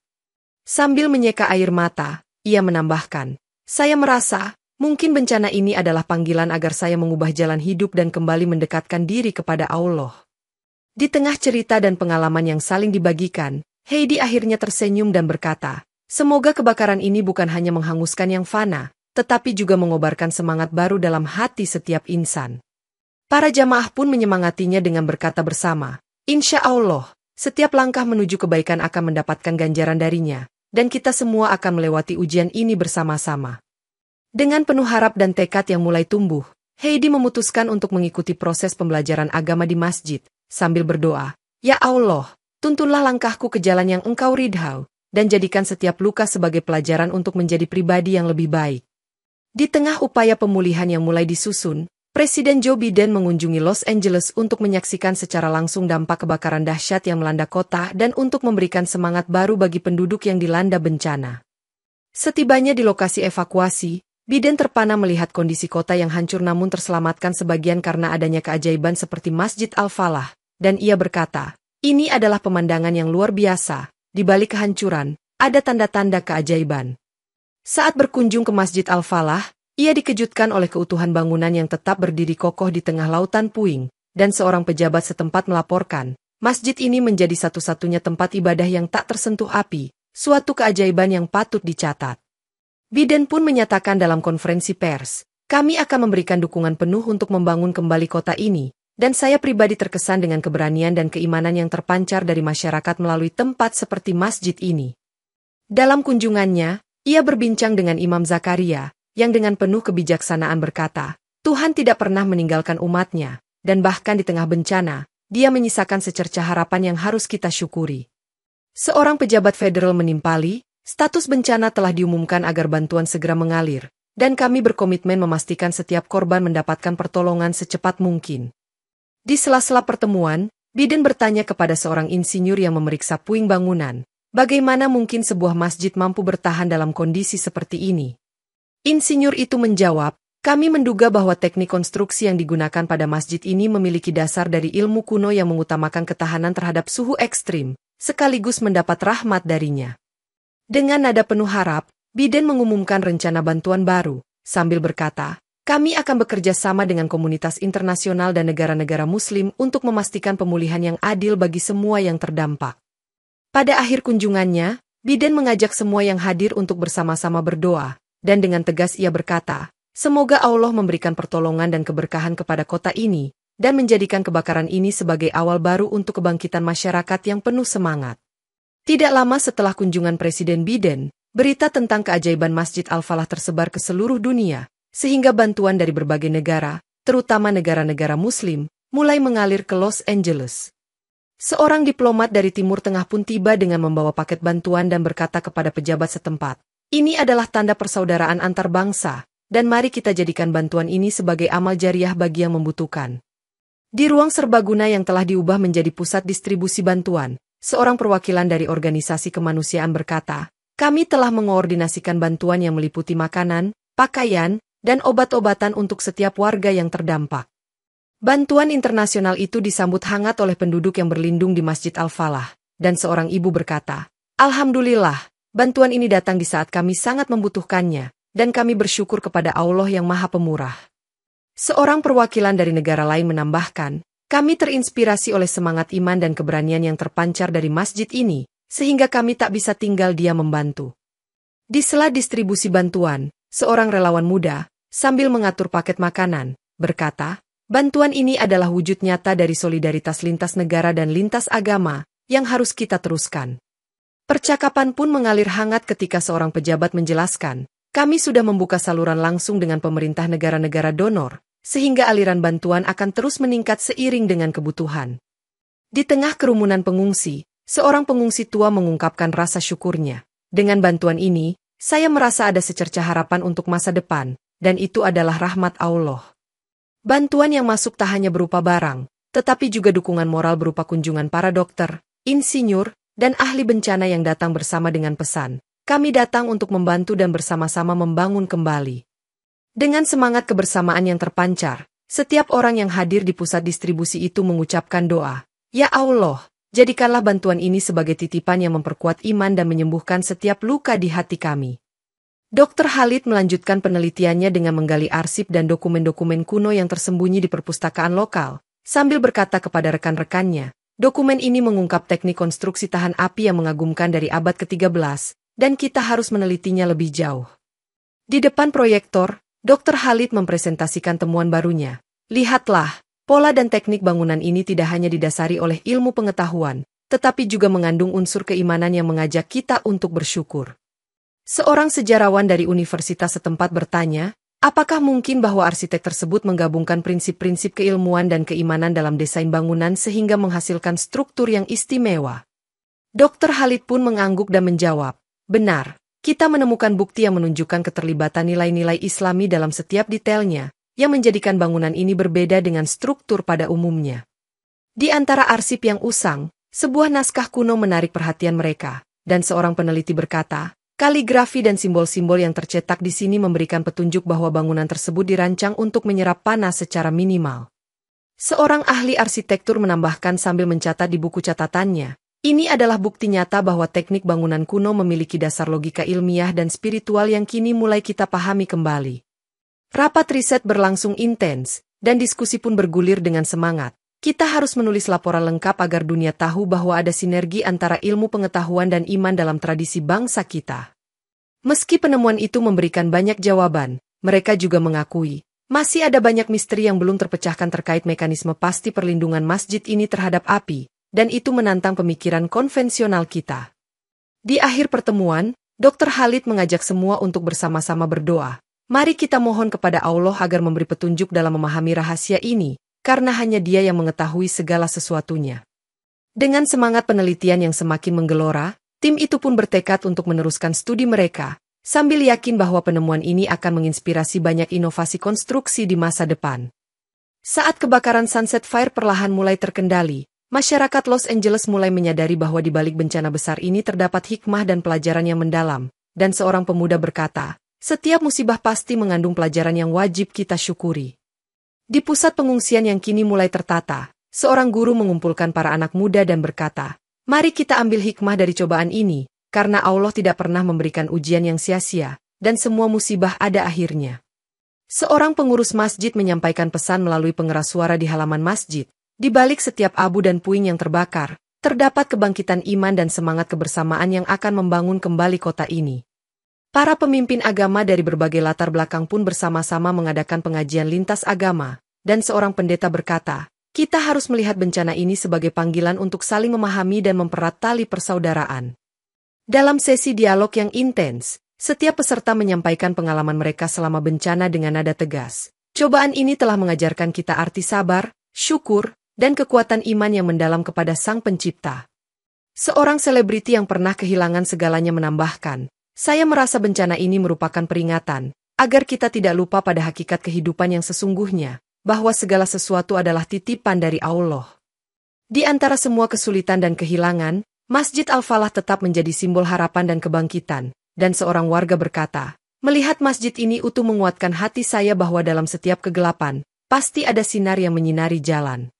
Sambil menyeka air mata, ia menambahkan, "Saya merasa, mungkin bencana ini adalah panggilan agar saya mengubah jalan hidup dan kembali mendekatkan diri kepada Allah." Di tengah cerita dan pengalaman yang saling dibagikan, Heidi akhirnya tersenyum dan berkata, "Semoga kebakaran ini bukan hanya menghanguskan yang fana, tetapi juga mengobarkan semangat baru dalam hati setiap insan." Para jamaah pun menyemangatinya dengan berkata bersama, "Insya Allah, setiap langkah menuju kebaikan akan mendapatkan ganjaran darinya, dan kita semua akan melewati ujian ini bersama-sama." Dengan penuh harap dan tekad yang mulai tumbuh, Heidi memutuskan untuk mengikuti proses pembelajaran agama di masjid, sambil berdoa, "Ya Allah, tuntunlah langkahku ke jalan yang Engkau ridhau, dan jadikan setiap luka sebagai pelajaran untuk menjadi pribadi yang lebih baik." Di tengah upaya pemulihan yang mulai disusun, Presiden Joe Biden mengunjungi Los Angeles untuk menyaksikan secara langsung dampak kebakaran dahsyat yang melanda kota dan untuk memberikan semangat baru bagi penduduk yang dilanda bencana. Setibanya di lokasi evakuasi, Biden terpana melihat kondisi kota yang hancur namun terselamatkan sebagian karena adanya keajaiban seperti Masjid Al-Falah, dan ia berkata, "Ini adalah pemandangan yang luar biasa, di balik kehancuran, ada tanda-tanda keajaiban." Saat berkunjung ke Masjid Al-Falah, ia dikejutkan oleh keutuhan bangunan yang tetap berdiri kokoh di tengah lautan puing, dan seorang pejabat setempat melaporkan, masjid ini menjadi satu-satunya tempat ibadah yang tak tersentuh api, suatu keajaiban yang patut dicatat. Biden pun menyatakan dalam konferensi pers, "Kami akan memberikan dukungan penuh untuk membangun kembali kota ini, dan saya pribadi terkesan dengan keberanian dan keimanan yang terpancar dari masyarakat melalui tempat seperti masjid ini." Dalam kunjungannya, ia berbincang dengan Imam Zakaria, yang dengan penuh kebijaksanaan berkata, "Tuhan tidak pernah meninggalkan umatnya, dan bahkan di tengah bencana, dia menyisakan secercah harapan yang harus kita syukuri." Seorang pejabat federal menimpali, "Status bencana telah diumumkan agar bantuan segera mengalir, dan kami berkomitmen memastikan setiap korban mendapatkan pertolongan secepat mungkin." Di sela-sela pertemuan, Biden bertanya kepada seorang insinyur yang memeriksa puing bangunan, bagaimana mungkin sebuah masjid mampu bertahan dalam kondisi seperti ini? Insinyur itu menjawab, "Kami menduga bahwa teknik konstruksi yang digunakan pada masjid ini memiliki dasar dari ilmu kuno yang mengutamakan ketahanan terhadap suhu ekstrim, sekaligus mendapat rahmat darinya." Dengan nada penuh harap, Biden mengumumkan rencana bantuan baru, sambil berkata, "Kami akan bekerja sama dengan komunitas internasional dan negara-negara Muslim untuk memastikan pemulihan yang adil bagi semua yang terdampak." Pada akhir kunjungannya, Biden mengajak semua yang hadir untuk bersama-sama berdoa, dan dengan tegas ia berkata, "Semoga Allah memberikan pertolongan dan keberkahan kepada kota ini, dan menjadikan kebakaran ini sebagai awal baru untuk kebangkitan masyarakat yang penuh semangat." Tidak lama setelah kunjungan Presiden Biden, berita tentang keajaiban Masjid Al-Falah tersebar ke seluruh dunia, sehingga bantuan dari berbagai negara, terutama negara-negara Muslim, mulai mengalir ke Los Angeles. Seorang diplomat dari Timur Tengah pun tiba dengan membawa paket bantuan dan berkata kepada pejabat setempat, "Ini adalah tanda persaudaraan antar bangsa, dan mari kita jadikan bantuan ini sebagai amal jariah bagi yang membutuhkan." Di ruang serbaguna yang telah diubah menjadi pusat distribusi bantuan, seorang perwakilan dari organisasi kemanusiaan berkata, "Kami telah mengoordinasikan bantuan yang meliputi makanan, pakaian, dan obat-obatan untuk setiap warga yang terdampak." Bantuan internasional itu disambut hangat oleh penduduk yang berlindung di Masjid Al-Falah, dan seorang ibu berkata, "Alhamdulillah, bantuan ini datang di saat kami sangat membutuhkannya, dan kami bersyukur kepada Allah yang Maha Pemurah." Seorang perwakilan dari negara lain menambahkan, "Kami terinspirasi oleh semangat iman dan keberanian yang terpancar dari masjid ini, sehingga kami tak bisa tinggal diam membantu." Di sela distribusi bantuan, seorang relawan muda, sambil mengatur paket makanan, berkata, "Bantuan ini adalah wujud nyata dari solidaritas lintas negara dan lintas agama, yang harus kita teruskan." Percakapan pun mengalir hangat ketika seorang pejabat menjelaskan, "Kami sudah membuka saluran langsung dengan pemerintah negara-negara donor, sehingga aliran bantuan akan terus meningkat seiring dengan kebutuhan." Di tengah kerumunan pengungsi, seorang pengungsi tua mengungkapkan rasa syukurnya. "Dengan bantuan ini, saya merasa ada secercah harapan untuk masa depan, dan itu adalah rahmat Allah." Bantuan yang masuk tak hanya berupa barang, tetapi juga dukungan moral berupa kunjungan para dokter, insinyur, dan ahli bencana yang datang bersama dengan pesan, "Kami datang untuk membantu dan bersama-sama membangun kembali." Dengan semangat kebersamaan yang terpancar, setiap orang yang hadir di pusat distribusi itu mengucapkan doa, "Ya Allah, jadikanlah bantuan ini sebagai titipan yang memperkuat iman dan menyembuhkan setiap luka di hati kami." Dr. Khalid melanjutkan penelitiannya dengan menggali arsip dan dokumen-dokumen kuno yang tersembunyi di perpustakaan lokal, sambil berkata kepada rekan-rekannya, "Dokumen ini mengungkap teknik konstruksi tahan api yang mengagumkan dari abad ke-13, dan kita harus menelitinya lebih jauh." Di depan proyektor, Dr. Khalid mempresentasikan temuan barunya. "Lihatlah, pola dan teknik bangunan ini tidak hanya didasari oleh ilmu pengetahuan, tetapi juga mengandung unsur keimanan yang mengajak kita untuk bersyukur." Seorang sejarawan dari universitas setempat bertanya, apakah mungkin bahwa arsitek tersebut menggabungkan prinsip-prinsip keilmuan dan keimanan dalam desain bangunan sehingga menghasilkan struktur yang istimewa? Dr. Khalid pun mengangguk dan menjawab, "Benar. Kita menemukan bukti yang menunjukkan keterlibatan nilai-nilai Islami dalam setiap detailnya, yang menjadikan bangunan ini berbeda dengan struktur pada umumnya." Di antara arsip yang usang, sebuah naskah kuno menarik perhatian mereka, dan seorang peneliti berkata, "Kaligrafi dan simbol-simbol yang tercetak di sini memberikan petunjuk bahwa bangunan tersebut dirancang untuk menyerap panas secara minimal." Seorang ahli arsitektur menambahkan sambil mencatat di buku catatannya, "Ini adalah bukti nyata bahwa teknik bangunan kuno memiliki dasar logika ilmiah dan spiritual yang kini mulai kita pahami kembali." Rapat riset berlangsung intens, dan diskusi pun bergulir dengan semangat. Kita harus menulis laporan lengkap agar dunia tahu bahwa ada sinergi antara ilmu pengetahuan dan iman dalam tradisi bangsa kita. Meski penemuan itu memberikan banyak jawaban, mereka juga mengakui, masih ada banyak misteri yang belum terpecahkan terkait mekanisme pasti perlindungan masjid ini terhadap api, dan itu menantang pemikiran konvensional kita. Di akhir pertemuan, Dr. Khalid mengajak semua untuk bersama-sama berdoa. "Mari kita mohon kepada Allah agar memberi petunjuk dalam memahami rahasia ini, karena hanya Dia yang mengetahui segala sesuatunya." Dengan semangat penelitian yang semakin menggelora, tim itu pun bertekad untuk meneruskan studi mereka, sambil yakin bahwa penemuan ini akan menginspirasi banyak inovasi konstruksi di masa depan. Saat kebakaran Sunset Fire perlahan mulai terkendali, masyarakat Los Angeles mulai menyadari bahwa di balik bencana besar ini terdapat hikmah dan pelajaran yang mendalam, dan seorang pemuda berkata, "Setiap musibah pasti mengandung pelajaran yang wajib kita syukuri." Di pusat pengungsian yang kini mulai tertata, seorang guru mengumpulkan para anak muda dan berkata, "Mari kita ambil hikmah dari cobaan ini, karena Allah tidak pernah memberikan ujian yang sia-sia, dan semua musibah ada akhirnya." Seorang pengurus masjid menyampaikan pesan melalui pengeras suara di halaman masjid. Di balik setiap abu dan puing yang terbakar, terdapat kebangkitan iman dan semangat kebersamaan yang akan membangun kembali kota ini. Para pemimpin agama dari berbagai latar belakang pun bersama-sama mengadakan pengajian lintas agama, dan seorang pendeta berkata, "Kita harus melihat bencana ini sebagai panggilan untuk saling memahami dan mempererat tali persaudaraan." Dalam sesi dialog yang intens, setiap peserta menyampaikan pengalaman mereka selama bencana dengan nada tegas. "Cobaan ini telah mengajarkan kita arti sabar, syukur, dan kekuatan iman yang mendalam kepada Sang Pencipta." Seorang selebriti yang pernah kehilangan segalanya menambahkan, "Saya merasa bencana ini merupakan peringatan, agar kita tidak lupa pada hakikat kehidupan yang sesungguhnya, bahwa segala sesuatu adalah titipan dari Allah." Di antara semua kesulitan dan kehilangan, Masjid Al-Falah tetap menjadi simbol harapan dan kebangkitan, dan seorang warga berkata, "Melihat masjid ini utuh menguatkan hati saya bahwa dalam setiap kegelapan, pasti ada sinar yang menyinari jalan."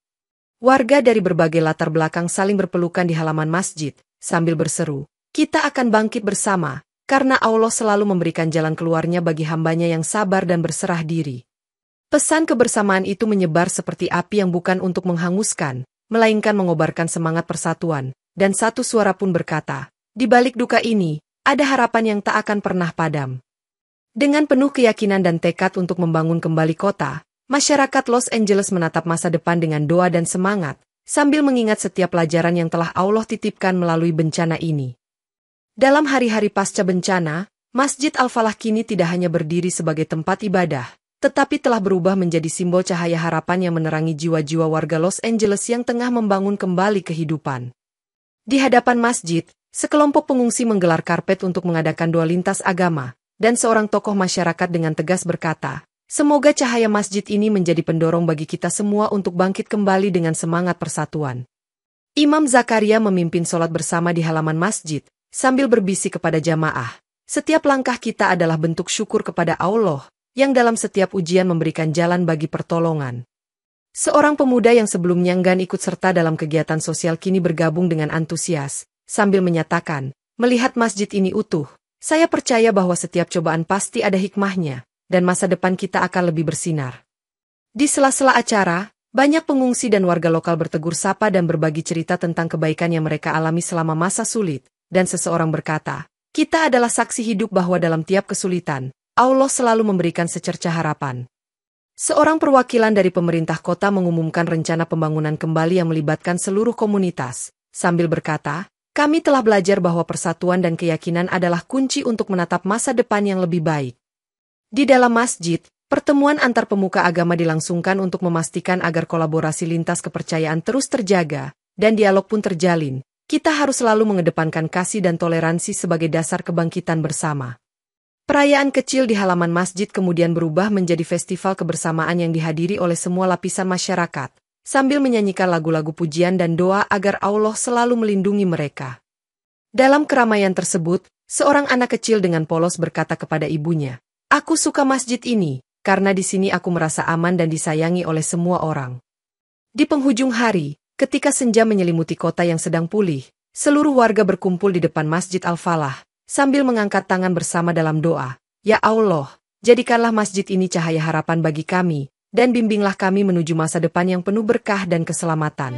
Warga dari berbagai latar belakang saling berpelukan di halaman masjid, sambil berseru, "Kita akan bangkit bersama, karena Allah selalu memberikan jalan keluarnya bagi hambanya yang sabar dan berserah diri." Pesan kebersamaan itu menyebar seperti api yang bukan untuk menghanguskan, melainkan mengobarkan semangat persatuan, dan satu suara pun berkata, "Di balik duka ini, ada harapan yang tak akan pernah padam." Dengan penuh keyakinan dan tekad untuk membangun kembali kota, masyarakat Los Angeles menatap masa depan dengan doa dan semangat, sambil mengingat setiap pelajaran yang telah Allah titipkan melalui bencana ini. Dalam hari-hari pasca bencana, Masjid Al-Falah kini tidak hanya berdiri sebagai tempat ibadah, tetapi telah berubah menjadi simbol cahaya harapan yang menerangi jiwa-jiwa warga Los Angeles yang tengah membangun kembali kehidupan. Di hadapan masjid, sekelompok pengungsi menggelar karpet untuk mengadakan doa lintas agama, dan seorang tokoh masyarakat dengan tegas berkata, "Semoga cahaya masjid ini menjadi pendorong bagi kita semua untuk bangkit kembali dengan semangat persatuan." Imam Zakaria memimpin sholat bersama di halaman masjid, sambil berbisik kepada jamaah, "Setiap langkah kita adalah bentuk syukur kepada Allah, yang dalam setiap ujian memberikan jalan bagi pertolongan. Seorang pemuda yang sebelumnya enggan ikut serta dalam kegiatan sosial kini bergabung dengan antusias, sambil menyatakan, "Melihat masjid ini utuh, saya percaya bahwa setiap cobaan pasti ada hikmahnya, dan masa depan kita akan lebih bersinar." Di sela-sela acara, banyak pengungsi dan warga lokal bertegur sapa dan berbagi cerita tentang kebaikan yang mereka alami selama masa sulit, dan seseorang berkata, "Kita adalah saksi hidup bahwa dalam tiap kesulitan, Allah selalu memberikan secercah harapan." Seorang perwakilan dari pemerintah kota mengumumkan rencana pembangunan kembali yang melibatkan seluruh komunitas, sambil berkata, "Kami telah belajar bahwa persatuan dan keyakinan adalah kunci untuk menatap masa depan yang lebih baik." Di dalam masjid, pertemuan antar pemuka agama dilangsungkan untuk memastikan agar kolaborasi lintas kepercayaan terus terjaga, dan dialog pun terjalin. Kita harus selalu mengedepankan kasih dan toleransi sebagai dasar kebangkitan bersama. Perayaan kecil di halaman masjid kemudian berubah menjadi festival kebersamaan yang dihadiri oleh semua lapisan masyarakat, sambil menyanyikan lagu-lagu pujian dan doa agar Allah selalu melindungi mereka. Dalam keramaian tersebut, seorang anak kecil dengan polos berkata kepada ibunya, "Aku suka masjid ini, karena di sini aku merasa aman dan disayangi oleh semua orang." Di penghujung hari, ketika senja menyelimuti kota yang sedang pulih, seluruh warga berkumpul di depan Masjid Al-Falah, sambil mengangkat tangan bersama dalam doa, "Ya Allah, jadikanlah masjid ini cahaya harapan bagi kami, dan bimbinglah kami menuju masa depan yang penuh berkah dan keselamatan."